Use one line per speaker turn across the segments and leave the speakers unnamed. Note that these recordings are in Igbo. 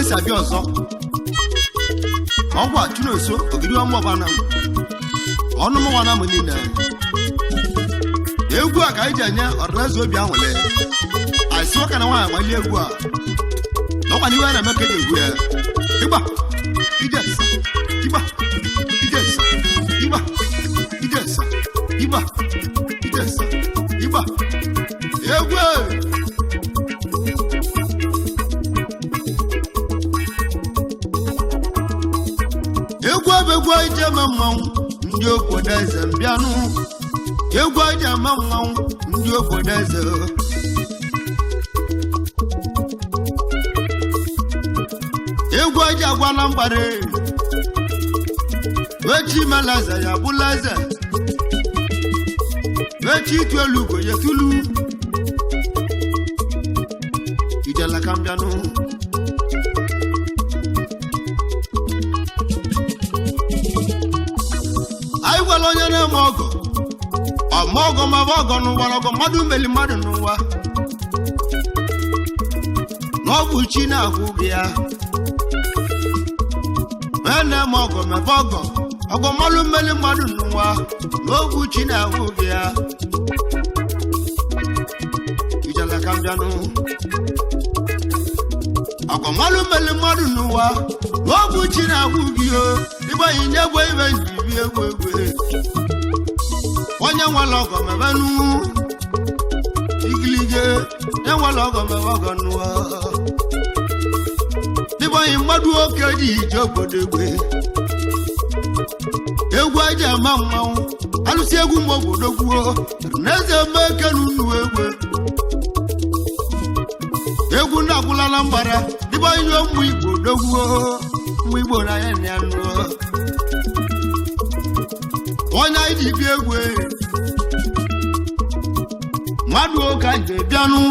esi abịa ọzọ ọgwa Chineso ogiri ọmụọbana ọnụ mụnwa na mụ niile egwu a ka anyị ji enye ọdịnaeze obi anwụle asị ụka na nwaanyị gbalie egwu a n'ọkwa n'iwe a na-eme ka eji egwu ya ịgba ijesa ịgba ijesa ịgba ijesa ịgba ijesa ịgba egwu egwu abegwu ije eme mmanwụ ndị obodo eze mbịanụ egwu ije eme mmanwụ ndị obodo eze egwu ije agwala mgbara wechi mela eze ya bụla eze wechi itu elu ugo ya tulu ijela ka mbịanụ anyị gwara onye na-eme ọgọ ọma ọgọ ma bụ ọgọ n'ụwa ọgọ mmadụ meli mmadụ n'ụwa na ọ bụ chi na-agwụ gị ya onye na-eme ọgọ mebe ọgọ ọgọ mmadụ meli mmadụ n'ụwa na ọ bụ chi na-agwụ gị ya ijela ka mbịanụ ọgọ mmadụ meli mmadụ n'ụwa na ọ bụ chi na-agwụ gị o ịgbanye nye egwe ibe njibi egwu egwu onye nwere ọgọ mebenu igilige enwere ọgọ mebe ọgọ nụọ ịgbanye mmadụ oke dị ije obodo egwe egwu aja ama mmanwụ alụsị egwu ma obodo gwuo n'eze eme eke n'unu egwe egwu na-agwụla na mbara ịgbanye ụmụ Igbo dogwuo ụmụ Igbo na ya na ya nụọ onye anyị ji bịa egwu mmadụ oge anyị ga-ebịanụ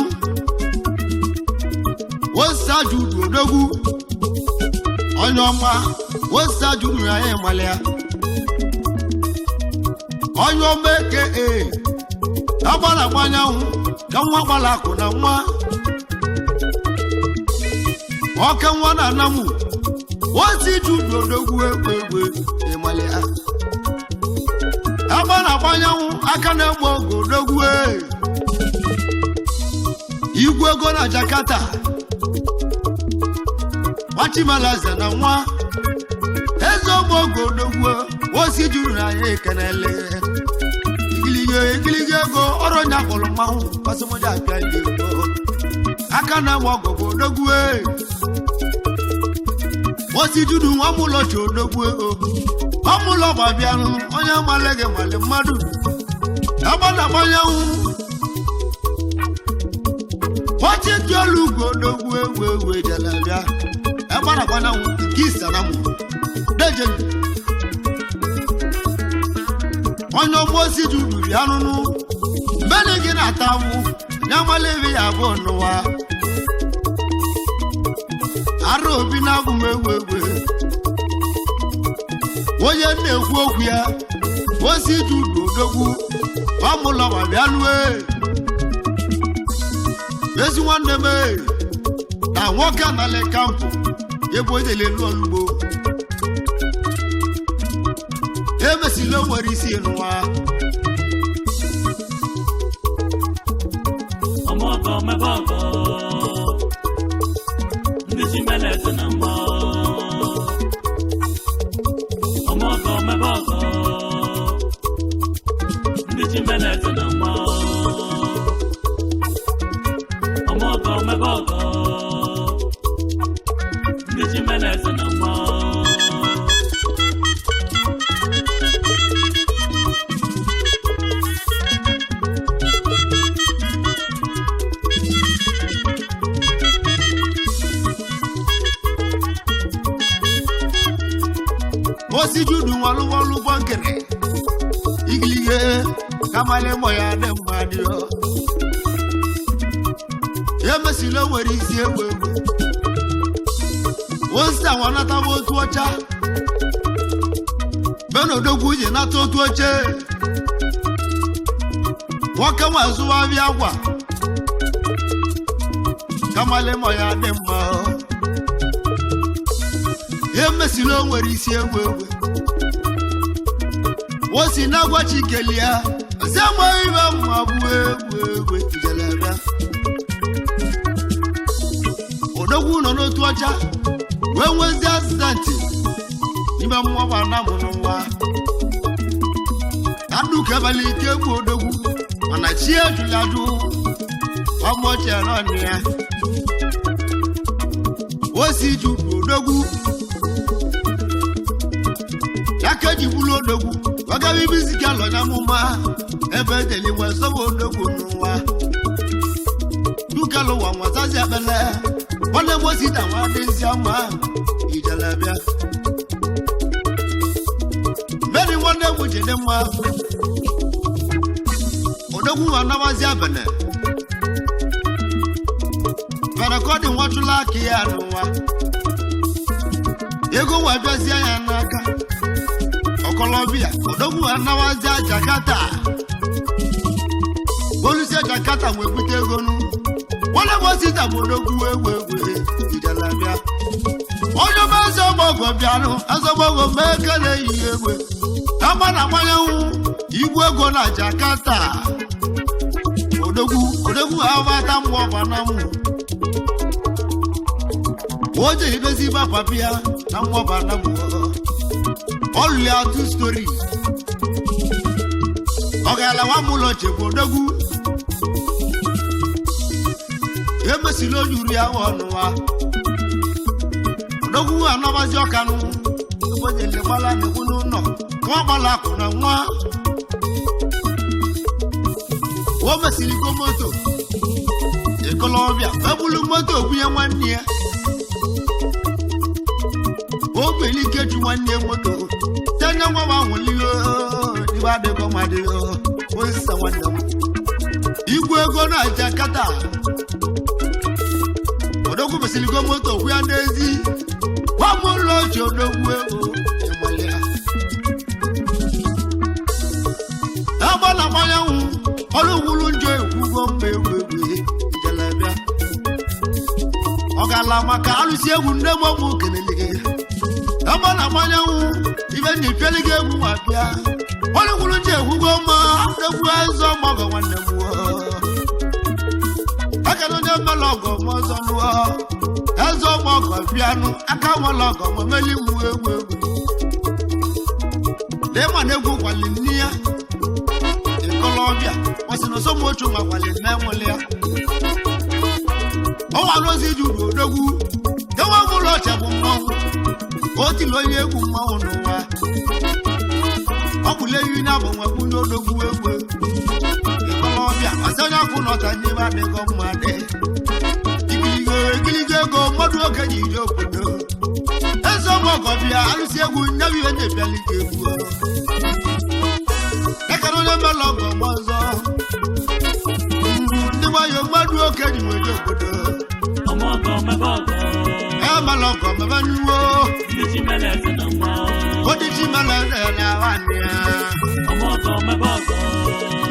wosa juru odogwu onye ọma wosa juru anyị malịa onye ọma eke agbara agbanyanwụ ka nwa gbara akụ na nwa oke nwa na anamụ wosi juru odogwu egwu egwu ịmalịa agbara agbanyanwụ aka na-egbe ogo odogwu igwe ego na Jakarta Machimalaze na nwa eze ogbe ogo odogwu osi juru na anyị ekenele igilige ego ọrụ onye akpọrọ mmanwụ pasimoja abịa ndị ego aka na-egbe ogo bụ odogwu osi juru nwa mụlọchi odogwu ego ọmụlọ gbabianụ onye male gị male mmadụ agbada agbanyanwụ ochi dị olu ugo odogwu egwu egwu ejelabịa agbada agbanyanwụ nke isanamụ deje onye ọgbọ osi juru bịa nụnụ mbeni gị na-ata mụ ya male ebe ya bụ n'ụwa ara obi na-agụ m egwu egwu onye na-ekwu okwu ya osi juru odogwu ọmụlọ ma bịa nue ezi nwanne m na nwoke anala kampụ ebe onye lelu olugbo emesila nwere isi n'ụwa
ọmọgọ mebọgọ ndị ji melete na mmụọ ọmọgọ mebọgọ ndị ji melete na mmụọ ọmọgọ mebọgọ ndị ji melete na mmụọ
osi judu nwalu bọnkere igilige kamale moya de mmadio emesila nwere isi egwu egwu osi awanata otu ọcha benodogwu ji nata otu oche nwoke nwa azụwabịa agwa kamale moya de mma emesilo nwere isi egwe wosi na gwa chikelia sema ibe mwabu egwe ijelebe odogwu nọ n'otu ọcha wee nwezi accident n'ime mmụọ ba na mụrụ nwa andu kebali ike egwu odogwu mana chi ejuladu ọmọchi ẹ̀rọ ni ya ó sì ju odogwu jákèjì wúlò odogwu wọ́gá bí bísíkì àlọ́nyàmúmá ẹbẹ̀ tẹ̀lé wọ́n sọ́wọ́ odogwu nù wa dúkẹ́ ló wà wọ́n sásì abẹ́lẹ́ wọ́n lé mọ́sí tàwọn adéǹsì àmà ìjẹ̀lẹ̀bíà bẹ́ẹ̀ni wọ́n lé wọ́n jẹ̀dẹ̀ mọ́ odogwu wà náwó sí abẹ́lẹ́ Farakodi nwatula ki ya n'ụwa ego wabiazi ya n'aka Okolobia odogwu anawazi Jakarta Olusi Jakarta nwebute ego nu wale wasita odogwu ewe ijalabia onye mazo mogo bianu azomogo mekele yiwe kama na manyanwu igwe ego na Jakarta odogwu avata mwa banamu Oje ibezi ba papia na mwoba na mwo All your two story Ogala wa mulo chebo dogu Yemesi lo yuri awonu wa Dogu anabazi okanu Oje le bala ne kunu no Kwa bala kuna mwa Womesi liko moto Ekolobia Babulu moto kuya mwanie Obeli keju nwanne moto tanya nwa wa nwuliyo diba de ko madiyo onsa nwanne m igwe ego na Jakarta odogwu besiligo moto kwa ndezi wa mulo jodogwu ego emalia abala mayanwu oluwulu njo egwugo mmewe ijelebia ogala maka alusi egwu nne mo kelele Amana manyanwu ibe ni pelige egwu mabia Wale kwuru nje egwugo ma egwu ezo mogo nwanne m Aka no nye melogo mozo nuo Ezo mogo bianu aka melogo mo meli mu egwu Le man egwu kwali niya Ekolobia wasino so mo ochu ma kwali memolia O wa no si ju odogwu E wa mu lo chebu mo Oti lo ye ku ma onu wa Okule yi na bo wa ku lo dogu egwe Ekolobia asanya ku no ta ni ba de go ma de Igilige go modu okenyi jo podo Ezo mo go bia alusi egwu nyabi enye biali ke egwu Ekaro le melo go mozo Ndi wa yo modu okenyi we jo podo
Omo go me bogo
Maloko mabanuo
Ndijimele zinamwa
Odijimele na wania
Omogo mebogo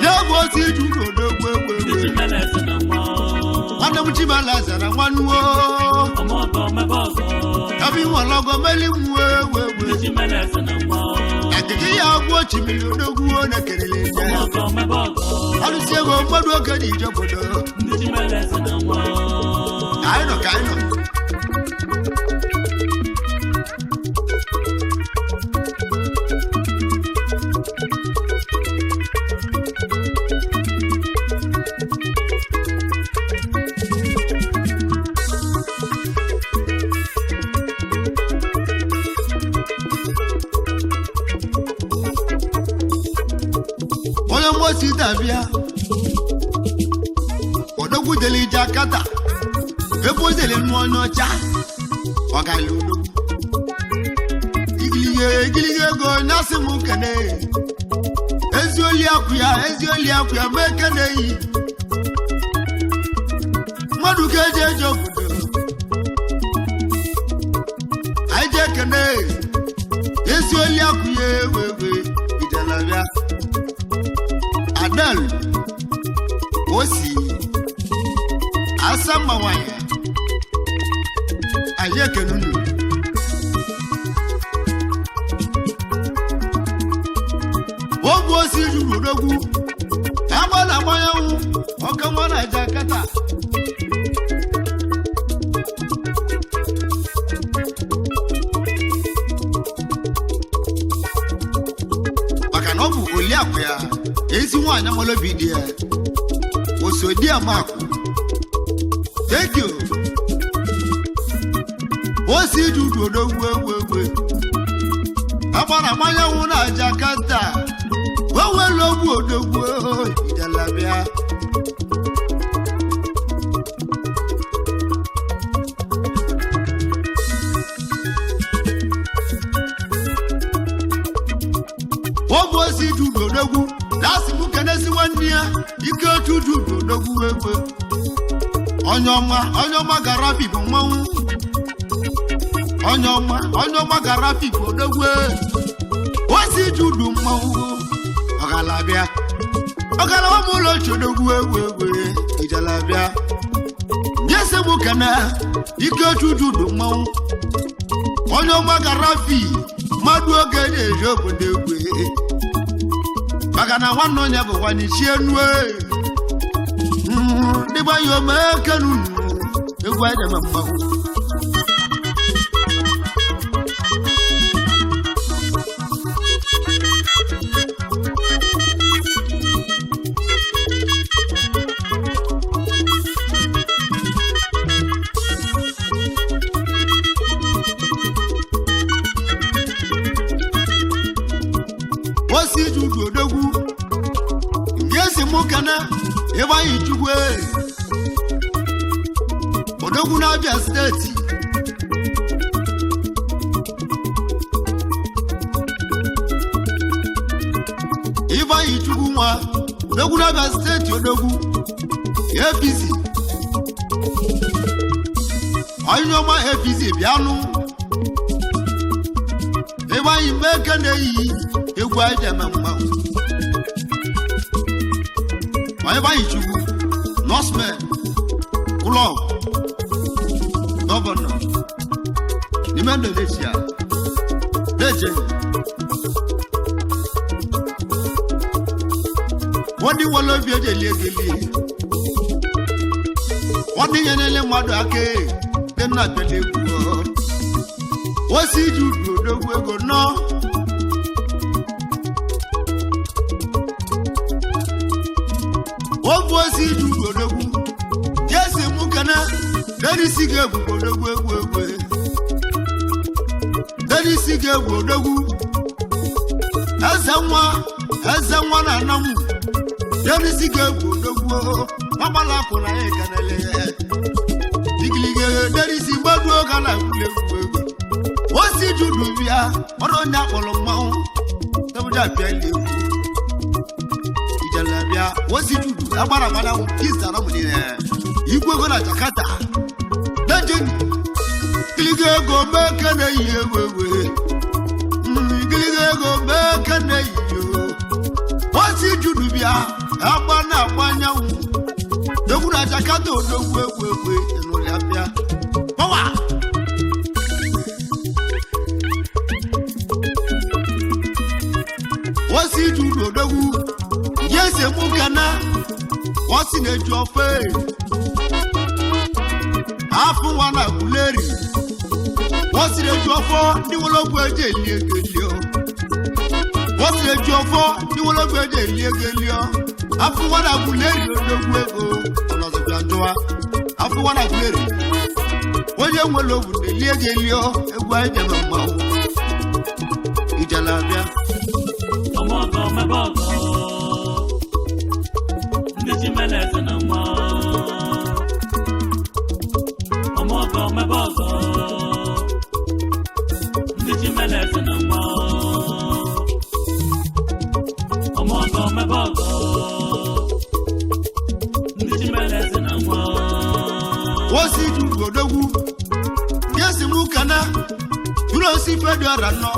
Lebo si judo dogwe
Ndijimele zinamwa
Wana mchimele zinawanuo
Omogo mebogo
Kabi walogo meli mwewe
Ndijimele zinamwa
Akiki ya agwo chimili dogwe na kelele
Omogo mebogo
Alusiego mwadu okadi jobodo
Ndijimele zinamwa
Kaino Sitabia odogwu deli Jakarta ebo zele nu onyocha ogaludo igilige go nasimu kene ezioli akuya mekene yi madu keje jobudo aije kene ezioli akuya wewe idelabia Adal Osi Asama wanya Ayeke nunu ogwu osi juru odogwu agba na agbanyanwụ ọka nwa na Jakarta maka na ọ bụ Oliakụ ya ezi nwaanyị amalobi dị ya osodi amakụ. Thank you. Osi juru odogwu egwu agbara agbanyanwụ na Jakarta wewelu ogwu odogwu ijalabịa ogwu osi juru odogwu na-asị m kenesi nwanne ya ike otu juru odogwu egwu onye ọma garafi bụ mmanwụ onye ọma garafi bụ odogwu osi judu mmanwụ ọgalabịa ọgalawa m ụlọ chodogwu egwu ijalabịa nyese m kene ike otu judu mmanwụ onye ọma garafi mmadụ oge na-eji obodo egwu maka na nwanne onye bụ nwanyị chie nue dịgba ya omekenu egwu edeme mmanwụ osi judu odogwu ngesi mụ kana ebe anyị chukwu odogwu na Abia steeti ebe anyị chukwu nwa odogwu na Abia steeti odogwu APC onye ọma APC bịanụ ebe anyị meke na-eyi egwu anyị deme mmanwụ ebe anyị chukwu Norsemen Club Gọvanọ n'ime Indonesia na-eje wọ́n wọlé obi eji eliegeli wọ́n nyere mmadụ aka dị nna bele egwu osi ji udu odogwu ego nọ obu osi ji udu odogwu jesi mụ kene derisi ga-egwu odogwu egwu derisi ga-egwu odogwu eze nwa na anamụ derisi ga-egwu odogwu ọgbala pụrụ anyị kanele igilige derisi gbadu oge na egwu egwu osi judu bịa ọrụ onye akpọrọ mmanwụ tebụja bịa egwu ijele bịa osi judu agbara agbada kizara mụdịrị igwe ego na Jakarta dejeni igilige ego meke na-eyi egwu igilige ego meke na-eyi osi judu bịa agba na-agba anyanwụ egwu na Jakarta odogwu egwu enụlịa bịa pawa osi judu odogwu yese mụ kana osi na-eju ofe afụ nwa na guleri osi na-eju ofo ndị wologwu eji eli egelio osi na-eju ofo ndị wologwu eji eli egelio afụ nwa na guleri odogwu ego ọnọzọbịa njụwa afụ nwa na guleri onye nwere ogwu na-eli egelio egwu anyị jeme mmanwụ ijela abịa
ọmọgọ mẹbọgọ ndị ji meleze na nwa ọmọgọ mẹbọgọ ndị ji meleze na nwa ọmọgọ mẹbọgọ ndị ji meleze na nwa
osi judu odogwu yesi mụ kana juru osi fediọra nọ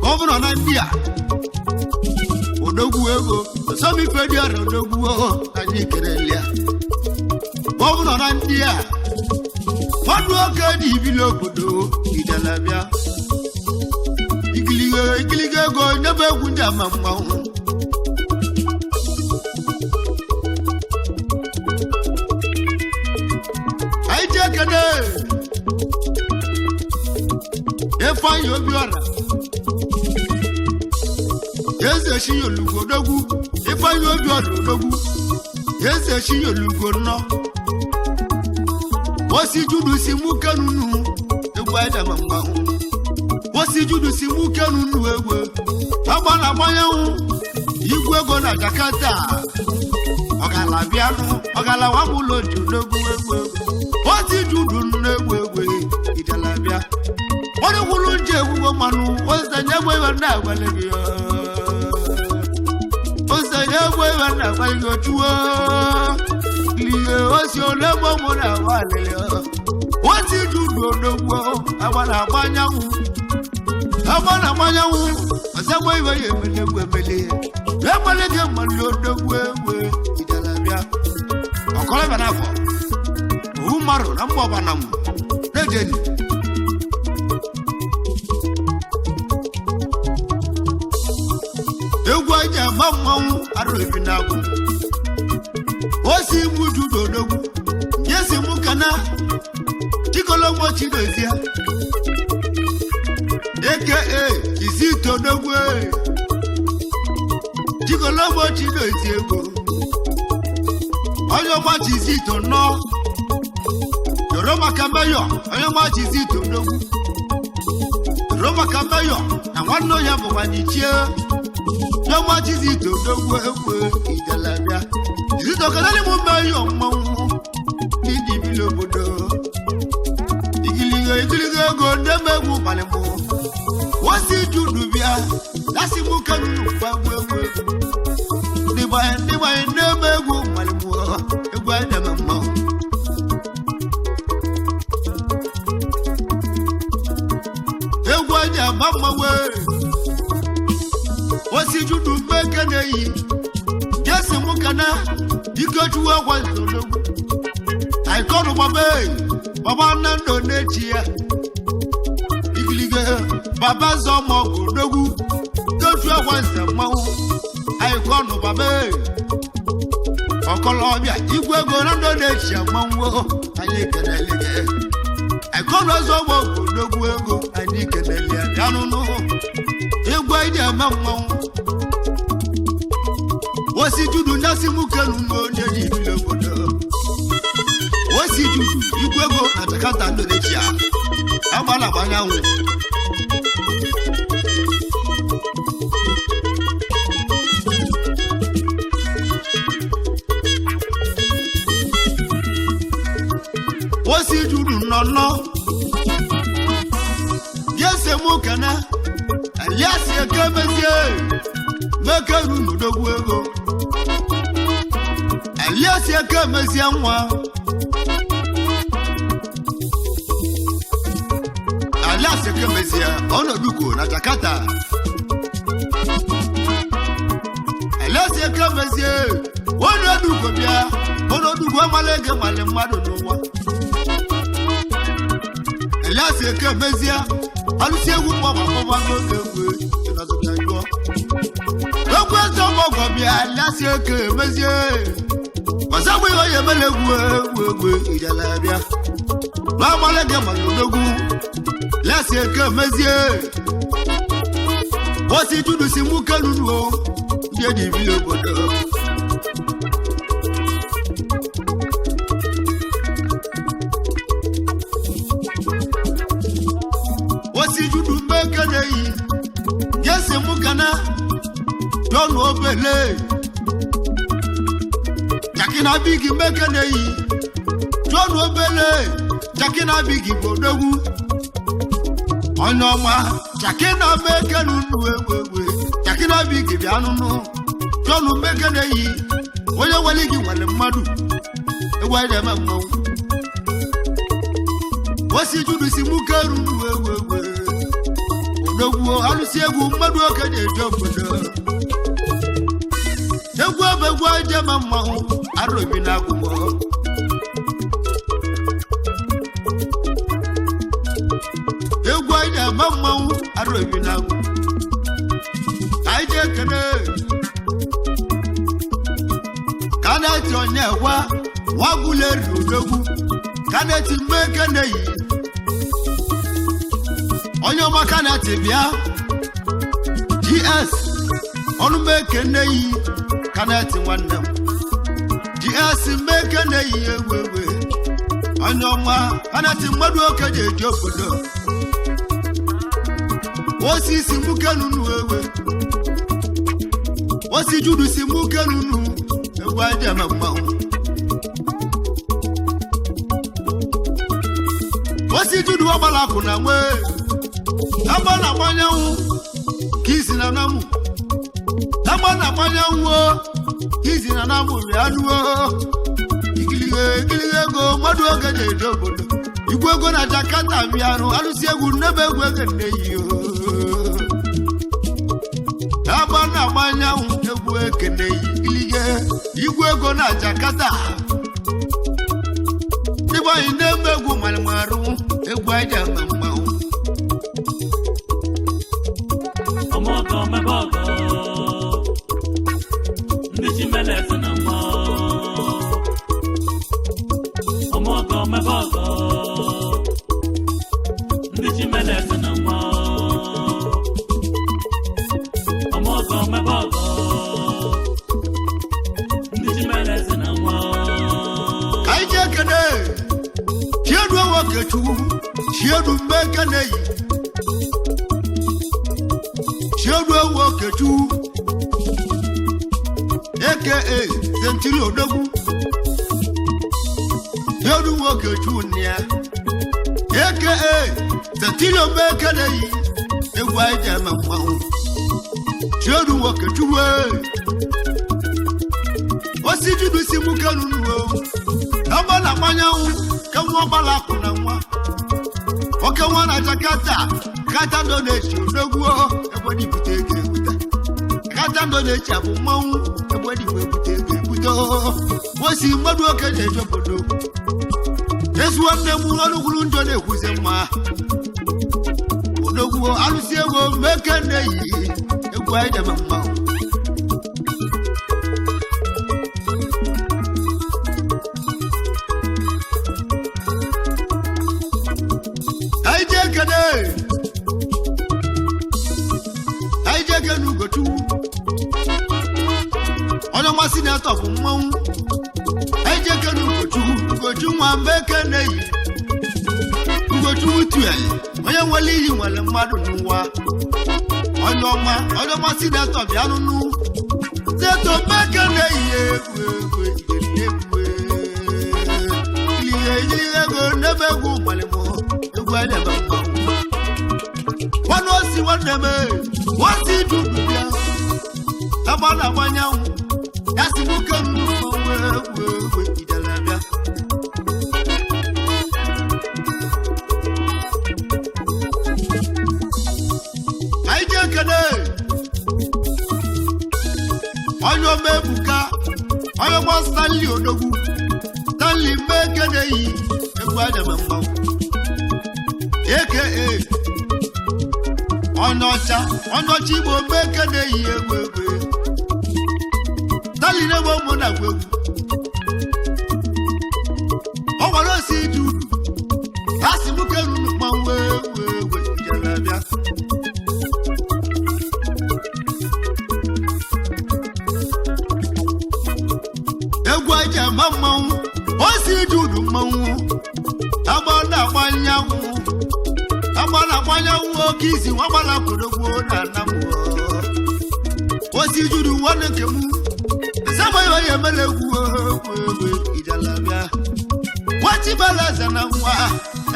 gọvanọ na India odogwu ego somi fediọra odogwu anyị kerelia gọvanọ na India ọdụ oke dị ibili obodo ijelabịa igilige ikiliga ego nyebe egwu ndị ama mmanwụ anyị ji ekene Ifeanyi Obiora eze Chinyolugo odogwu Ifeanyi Obiora odogwu eze Chinyolugo nọ osi judu si mụ kenunu egwu anyị dama mmanwụ osi judu si mụ kenunu egwu agba na agbanyanwụ igwe ego na Jakarta ọgala bịanụ ọgala wabụlụ judogwu egwu osi judu n'egwu egwu idela bịa onye kwuru nje egwugo mmanụ ozenye egwu ebe ndị agwale gị ozenye egwu ebe ndị agwale gị ochuo liye osi ole gbogbo na agbalị osi judu odogwu agba na agbanyanwụ ọzọgbo iwe ya emele egwu emele egbele gị mmanụ odogwu egwu idela bịa ọkọlọbịa n'afọ owu mmadụ na mgbe ọbana m na-ejeni egwu anyị ama mmanwụ arụ ebi n'agwụ osi mụ judo odogwu yesi mụ kana chikọlọgbo chidozie aka Izito odogwu chikọlọgbo chidozie ego onye ọgbachi Izito nọ yọrọ maka meyọ onye ọgbachi Izito odogwu yọrọ maka meyọ na nwanne ya bụkwa n'ichie ọgbachi Izito odogwu egwu idelabịa Izito kadali mụ meyọ mmanwụ n'ịdị bili obodo igiligo ego ndị megwu gbalịmụ osi judu bịa lasi mụ kenunu gbagbu egwu ndịgbanye ndị egwu gbalịmụ egwu anyị deme mmanwụ egwu anyị agba mmanwụ osi judu mgbe keneyi jesi mụ kana ikechuwu egwu odogwu aikọnụ baba Nnamdi Onechi ya igilige baba Zọmọgụ odogwu kechu egwu mmanwụ aikọnụ baba ọkọlọbịa igwe ego Nnamdi Onechi ya mmanwụ anyị ekenelige aikọnụ Zọmọgụ odogwu ego anyị ekenelie bịanụnụ egwu anyị eme mmanwụ osi judu nyasi mụ kenunu onye ji ibili obodo osi judu igwe ego na Jakarta Indonesia agba na agbanyanwụ osi judu nọ yese mụ kana aliasi ekemezie mekeru n'odogwu ego aliasi ekemezie nwa aliasi ekemezie ọnọduko na Jakarta aliasi ekemezie ọnọduko bịa ọnọduko amalege mali mmadụ n'ụwa aliasi ekemezie alụsi egwu mgbaba n'oge egwu ịnọzụbịa egwu Zọmọgụ bịa aliasi ekemezie ọzọgbo ihe onye emele egwu ijelabịa n'agbalege mali odogwu lasi ekemezie osi judu si mụ kenunu ndị eji ibili obodo osi judu mekeneyi yesi mụ kana John Obele Jakina Bigi mekeneyi John Obele Jakina Bigi bodogwu onye ọma Jakina mekenunu egwu Jakina Bigi bịanụnụ John mekeneyi onye nwere gị nwere mmadụ egwu anyị na-eme mmanwụ osi judu si mụ kenunu egwu odogwu alụsi egwu mmadụ oke na-eje obodo egwu egwu anyị eme mmanwụ arụ ebi n'agwụgwọ egwu anyị na-eme mmanwụ arụ ebi n'agwụ ekene kaneti onye wagule rodogwu kaneti mmekene yi onye ọma kaneti bịa GS ọnụ mmekene yi kaneti nwanne m GS mmekene yi ewewe onye ọma kaneti mmadụ oke ji eji obodo osisi mukenunu ewe osi judu si mukenunu ewe aja mmanwụ osi judu ọgbala akụ na nwe ebe na agbanyanwụ ka isi na namụ ebe na agbanyanwụ ka isi na namụ rịanụo ikiliga ego mmadụ oge na-eji obodo igwe ego na Jakarta bịarụ arụsị egwu nnebe egwu ego nneyi ebe na agbanyanwụ egwu ekene ikiliga igwe ego na Jakarta ịgbanyị na-eme egwu malịmarụ egwu aja ma mmanwụ
ọmọgọ mebọgọ ndị Chimeleze na nwa ọmọgọ mebọgọ ndị Chimeleze na nwa ọmọgọ mebọgọ ndị Chimeleze na nwa
kaije kene chiedu wokechu chiedu mmekene yi chiedu wokechu aka Sentiri Odogwu chiedu wokechu nia aka Sentiri mmekene yi egwu aja ma mmanwụ chiedu wokechu we osi judu si mukenunu ebe na agbanyanwụ ka nwa ọgbala akụ na nwa oke nwa na Jakarta kata ndo na-echi odogwu ebe dibute ego ebute kata ndo na-echi abụ mmanwụ ebe dibụ ebute ego ebute osi mmadụ oke na-eji obodo ezi nwanne m ọnụkwuru njọ na-ekwuzi mma odogwu alụsị ego mmeke nne-eyi egwu anyị deme mmanwụ aijeke n'ugochu onye ọmasị na-etọ bụ mmanwụ aijeke n'ugochu nwa mbeke na-eyi ugochu tuel onye nwere iyi nwere mmadụ n'ụwa onye ọmasị na-etọ bịa nụnụ teto mbeke na-eyi egwu ego n'ebe egwu malimo egwu edebe mmanwụ nwanne osi nwanne m osi dudu bịa ebe na agbanyanwụ ya si nwoke nnukwu egwu ijele bịa anyị ji ekene onye ọma ebuka onye ọma Stanley Odogwu Stanley mmekene yi egwu edebe mmanwụ aka onye ọcha Igbo mmeke na-eyi egwu Stanley na-egbe ụmụ na egwu ọ gwara osi iji uru ha si nwoke ruru mmanwụ egwu ijere bịa egwu aja ma mmanwụ osi iji uru mmanwụ agba na-agbanyanwụ oke isi nwagbala kodogwo na nnamụ osi juru nwanne nke m sama ya emele egwu ijalabịa Chimeleze na nwa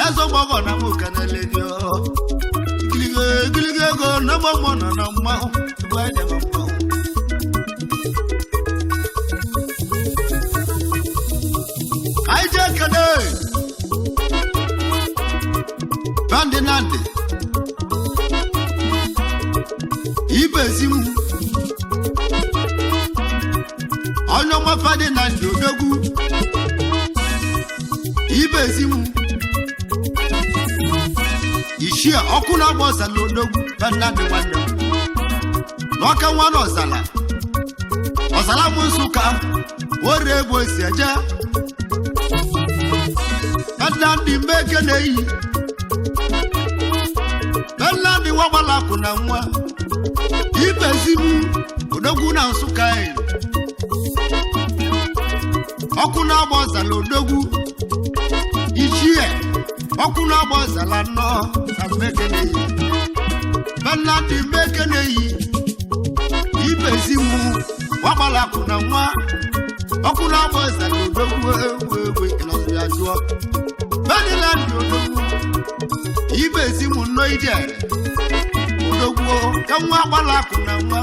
eze gbọgọ na nwoke na-eledio giliga ego na mmanwụ nọ na mmanwụ ugbu anya na mmanwụ anyị ji ekele Nandi Ibezimu onye ọma Ferdinand Odogwu Ibezimu Ishia ọkụ na-agba ọsa n'Odogwu Ferdinand nwanne n'ọka nwa n'ọzala ọzala m Nsụka ore ebo si eje Nnamdi Mbeke na-eyi Nnamdi Nwagbalakwụ na nwa Ibezimu odogwu na Nsụka ọkụ na-agba ọzala odogwu ichie ọkụ na-agba ọzala nnọọ na Mbeke na-eyi Nnamdi Mbeke na-eyi Ibezimu Nwagbalakwụ na nwa ọkụ na-agba ọzala odogwu ewu ịnọzụ ya jụọ Nnamdi odogwu Ibezimu nnọọ ije odogwu ka nwa Nwagbalakwụ na nwa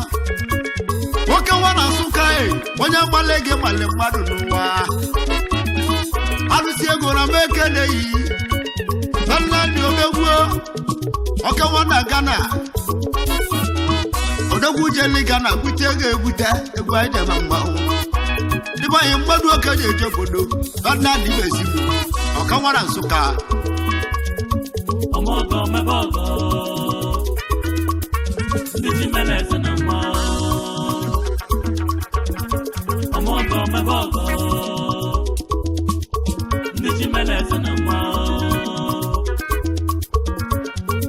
nwoke nwa na Nsụka onye gbala ego gbale mmadụ n'ụwa alụsị ego na Mbeke na-eyi Nnamdi odogwu oke nwa na Ghana odogwu jeli Ghana bute ego ebute egwu anyị dị na mgbanwụ dịba anyị mgbado oke ji eje obodo Nnamdi Ibezimu oke nwa na Nsụka
ọmọgọ mebọgọ ndị ji mere eze na nwa ọmọgọ mebọgọ ndị ji mere eze na nwa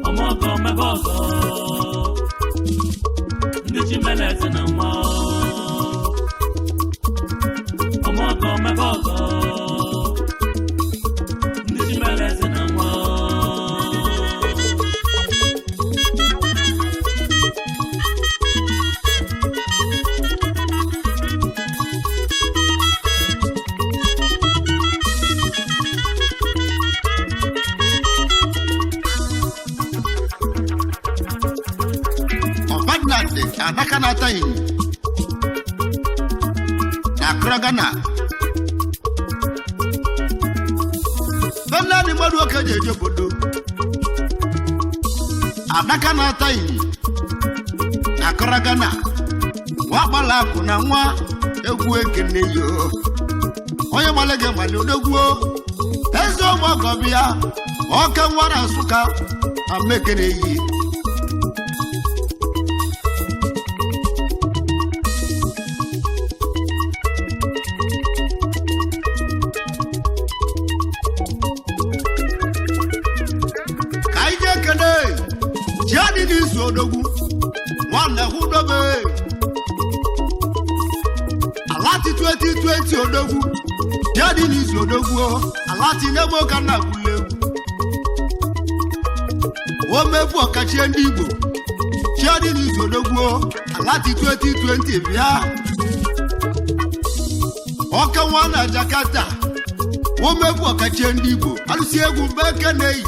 ọmọgọ mebọgọ ndị ji mere eze na nwa ọmọgọ mebọgọ ndị ji mere eze na nwa Adaka na tayi na Ghana Nnamdi mmadụ oke ji eje obodo Adaka na tayi na Ghana Nwagbalakwụ na nwa egwu ekene yo onye gbalege mali odogwu eze ọgbọgọ bịa oke nwa na Nsụka na Mbeke na-eyi odogwu nwanne hudobe alati 2020 odogwu jadi n'izu odogwu alati n'egbo ka nna gwule egwu o mebu ọkachie ndị Igbo jadi n'izu odogwu alati 2020 bịa ọka nwa na Jakarta o mebu ọkachie ndị Igbo alụsi egwu Mbeke na-eyi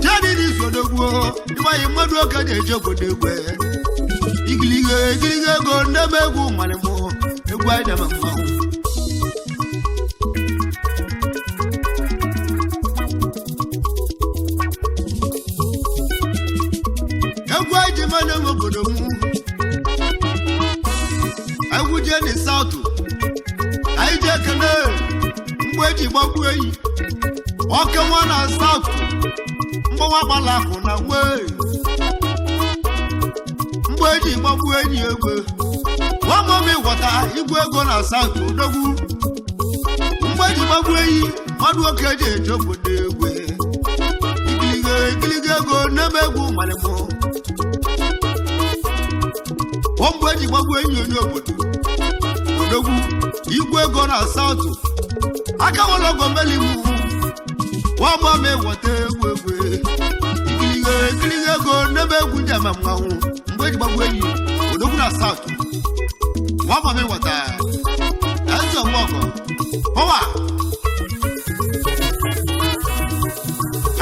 jadi n'izu odogwu ịgbanye mmadụ oke na-eje obodo egwe igiligo ego ndebe egwu mmalịmụ egwu anyị na mmanwụ egwu anyị ji mmadụ enwe obodo m egwu jee na South anyị ji ekele mgbe eji gbagbu eyi oke nwa na South Nwagbalakwụ na nwe mgbe eji gbagbu enyi egwe nwamomi ghọta igwe ego na South odogwu mgbe eji gbagbu enyi mmadụ oke eji eje obodo egwe igiligo ego n'ebe egwu malịmụ mgbe eji gbagbu enyi onye obodo odogwu igwe ego na South aka nwere ogo melimu nwamomi ghọta egwu ikiligo ego n'ebe egwu ndị ama mmanwụ mgbe eji gbagbu enyi odogwu na South nwamomi ghọta eze ọgbọgọ ọwa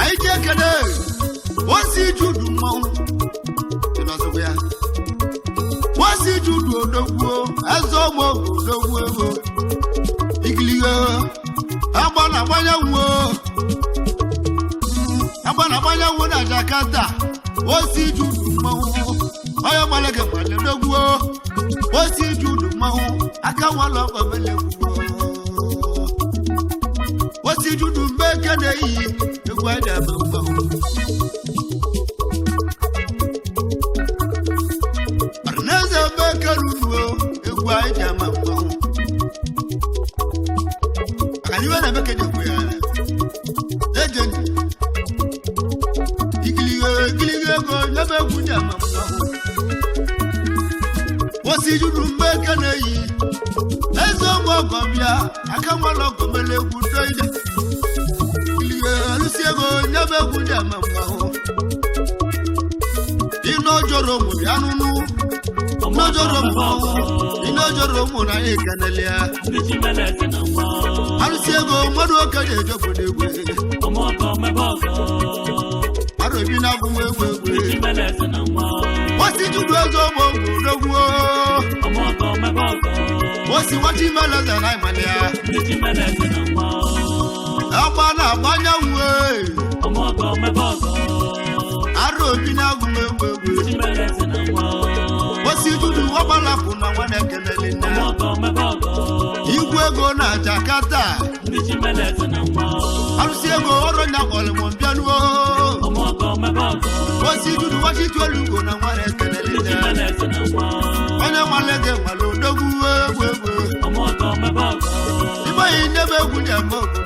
anyị ji ekele osi judu mmanwụ ịnọzọgwa ya osi judu odogwu eze ọgbọgọ odogwu ego ikiligo agba na agbanye nwo na Jakarta osi judu mmanwụ onye gbalege gbale odogwu osi judu mmanwụ aka nwala ọgbabele osi judu Mbeke na-eyi egwu anyị na-eme mmanwụ egwu nyama osi juru mmeke na-eyi eze ọgọ bịa aka nwala ọgọ mele egwu doide ilie alụsi ego nyama egwu nyama inojoro mu bịa nụnụ inojoro mu na ekenelia alụsi ego mmadụ okenye ejọpụta egwe arobi na agụm egwe wasi judu ezo ọgbọ ngwụdogwuo wasi wachi meleze na ịmalịa agba na-agba anyanwụ arobi na agụm egwe wasi judu ọgbalapụ na nwa na-ekelele nne igwe ego na Jakarta alụsi ego ọrụ nya kpọlịmụ mbịanuo wasi judu wachi tuelu ugo na nwa na-ekelele nne onye nwale gị nwale odogwu egwu ịgbaghị ndebe egwu nye mma obodo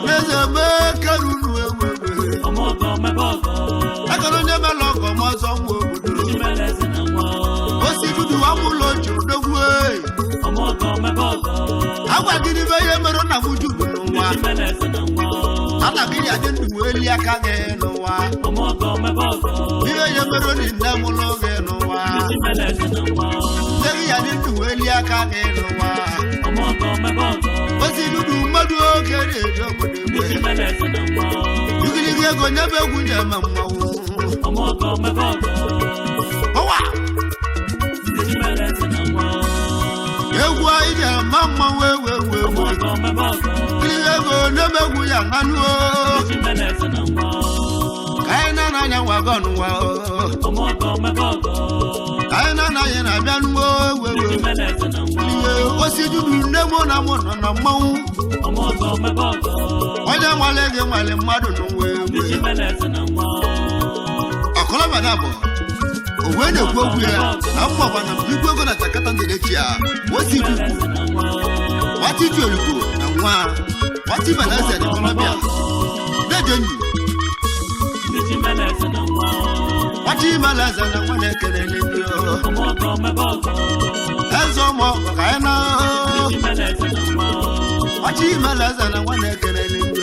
n'eze mee kerunu egwu ekele onye mela ọgọ m ọzọ nwa obodo osi judu amụlọ oji odogwu agwa gị n'ibe ihe mere na m judu n'ụwa ana gị ya dị ndụ elu aka gị n'ụwa ihe ihe mere na nne m ụlọ gị n'ụwa nne gị ya dị ndụ elu aka gị n'ụwa osi judu mmadụ oge na-eji obodo egbe igirigi ego nyebe egwu nyeme mmanwụ ọwa egwu anyị na-ama mmanwụ ewu igirigi ego nyebe egwu ya nanuo ka anyị na-ananya wagon nwa ka anyị na-ananya na-abịa nuo ewu osi judu nne mụ na mụ nọ na mmanwụ onye nwale gị nwale mmadụ n'ụwa egwu ọkọlọbada bụ owe na-ekwu okwu ya na mmọgba na igwe ego na Jakarta na-echi ya osi judu wati juelugo na nwa wati beleze dị kọlọbịa dejenyi wati meleze na nwa na-ekelele ndị eze ụmụ ọgọ ka anyị na wati meleze na nwa na-ekelele ndị